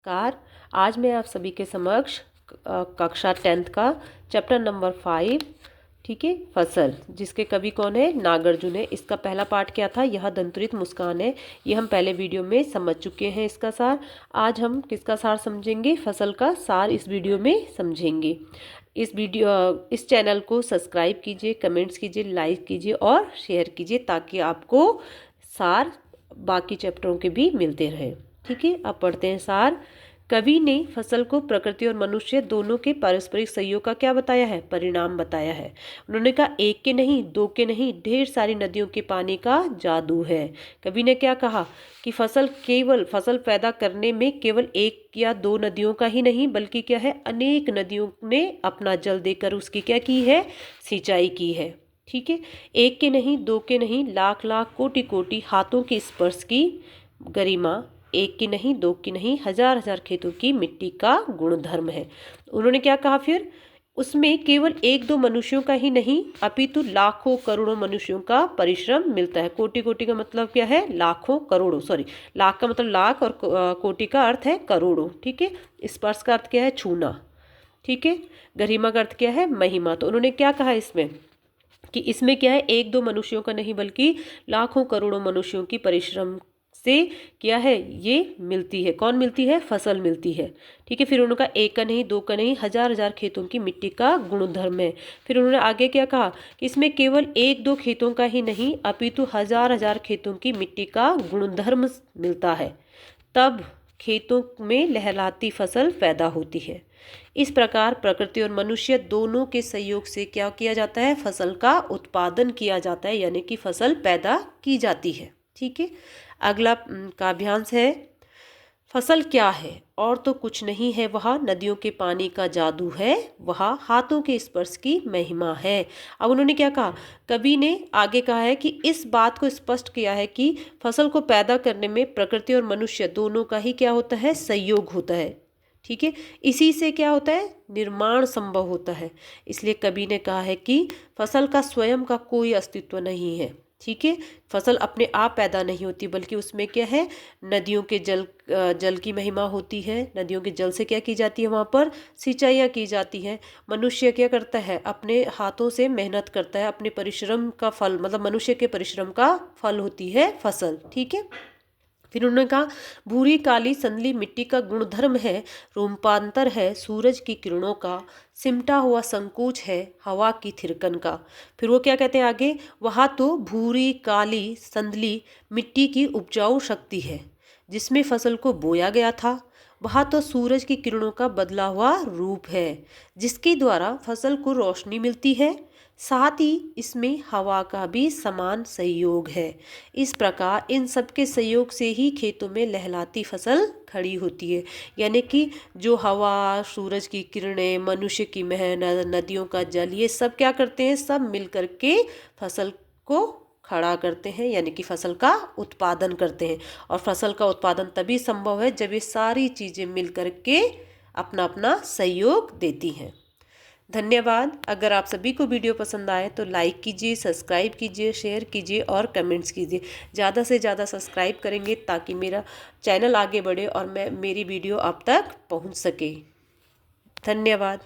Car आज मैं आप सभी के समक्ष कक्षा 10th का चैप्टर नंबर 5 ठीक है फसल, जिसके कवि कौन है? नागार्जुन है। इसका पहला पार्ट क्या था? यह दंतुरित मुस्कान है। ये हम पहले वीडियो में समझ चुके हैं इसका सार। आज हम किसका सार समझेंगे? फसल का सार इस वीडियो में समझेंगे। इस चैनल को सब्सक्राइब कीजिए, कमेंट्स कीजिए, लाइक कीजिए और शेयर कीजिए ताकि आपको सार बाकी चैप्टरों के भी मिलते रहें। ठीक है, अब पढ़ते हैं सार। कवि ने फसल को प्रकृति और मनुष्य दोनों के पारस्परिक सहयोग का क्या बताया है? परिणाम बताया है। उन्होंने कहा एक के नहीं, दो के नहीं, ढेर सारी नदियों के पानी का जादू है। कवि ने क्या कहा कि फसल पैदा करने में केवल एक या दो नदियों का ही नहीं बल्कि क्या है, अनेक नदियों ने अपना जल देकर उसकी क्या की है? सिंचाई की है। ठीक है, एक के नहीं, दो के नहीं, लाख लाख कोटि कोटि हाथों के स्पर्श की गरिमा, एक की नहीं, दो की नहीं, हजार हजार खेतों की मिट्टी का गुणधर्म है। उन्होंने क्या कहा फिर? उसमें केवल एक दो मनुष्यों का ही नहीं अपितु लाखों करोड़ों मनुष्यों का परिश्रम मिलता है। कोटि कोटि का मतलब क्या है? लाखों करोड़ों, सॉरी, लाख का मतलब लाख और कोटि का अर्थ है करोड़ों। ठीक है, स्पर्श का अर्थ क्या है? छूना। ठीक है, गरिमा का अर्थ क्या है? महिमा। तो उन्होंने क्या कहा इसमें कि इसमें क्या है, एक दो मनुष्यों का नहीं बल्कि लाखों करोड़ों मनुष्यों की परिश्रम से क्या है, ये मिलती है। कौन मिलती है? फसल मिलती है। ठीक है, फिर उन्होंने कहा एक का नहीं, दो का नहीं, हजार हजार खेतों की मिट्टी का गुणधर्म है। फिर उन्होंने आगे क्या कहा कि इसमें केवल एक दो खेतों का ही नहीं अपितु हजार हजार खेतों की मिट्टी का गुणधर्म मिलता है, तब खेतों में लहराती फसल पैदा होती है। इस प्रकार प्रकृति और मनुष्य दोनों के सहयोग से क्या किया जाता है? फसल का उत्पादन किया जाता है, यानी कि फसल पैदा की जाती है। ठीक है, अगला काव्यांश है। फसल क्या है? और तो कुछ नहीं है वह, नदियों के पानी का जादू है वह, हाथों के स्पर्श की महिमा है। अब उन्होंने क्या कहा? कवि ने आगे कहा है कि इस बात को स्पष्ट किया है कि फसल को पैदा करने में प्रकृति और मनुष्य दोनों का ही क्या होता है? सहयोग होता है। ठीक है, इसी से क्या होता है? निर्माण संभव होता है। इसलिए कवि ने कहा है कि फसल का स्वयं का कोई अस्तित्व नहीं है। ठीक है, फसल अपने आप पैदा नहीं होती बल्कि उसमें क्या है? नदियों के जल की महिमा होती है। नदियों के जल से क्या की जाती है? वहाँ पर सिंचाइयाँ की जाती हैं। मनुष्य क्या करता है? अपने हाथों से मेहनत करता है, अपने परिश्रम का फल, मतलब मनुष्य के परिश्रम का फल होती है फसल। ठीक है, फिर उन्होंने कहा भूरी काली संदली मिट्टी का गुणधर्म है, रूपांतर है सूरज की किरणों का, सिमटा हुआ संकोच है हवा की थिरकन का। फिर वो क्या कहते हैं आगे? वहाँ तो भूरी काली संदली मिट्टी की उपजाऊ शक्ति है जिसमें फसल को बोया गया था। वहाँ तो सूरज की किरणों का बदला हुआ रूप है जिसके द्वारा फसल को रोशनी मिलती है। साथ ही इसमें हवा का भी समान सहयोग है। इस प्रकार इन सब के सहयोग से ही खेतों में लहलाती फसल खड़ी होती है। यानी कि जो हवा, सूरज की किरणें, मनुष्य की मेहनत, नदियों का जल, ये सब क्या करते हैं? सब मिल करके फसल को खड़ा करते हैं, यानी कि फसल का उत्पादन करते हैं। और फसल का उत्पादन तभी संभव है जब ये सारी चीज़ें मिल करके अपना अपना सहयोग देती हैं। धन्यवाद। अगर आप सभी को वीडियो पसंद आए तो लाइक कीजिए, सब्सक्राइब कीजिए, शेयर कीजिए और कमेंट्स कीजिए। ज़्यादा से ज़्यादा सब्सक्राइब करेंगे ताकि मेरा चैनल आगे बढ़े और मेरी वीडियो आप तक पहुंच सके। धन्यवाद।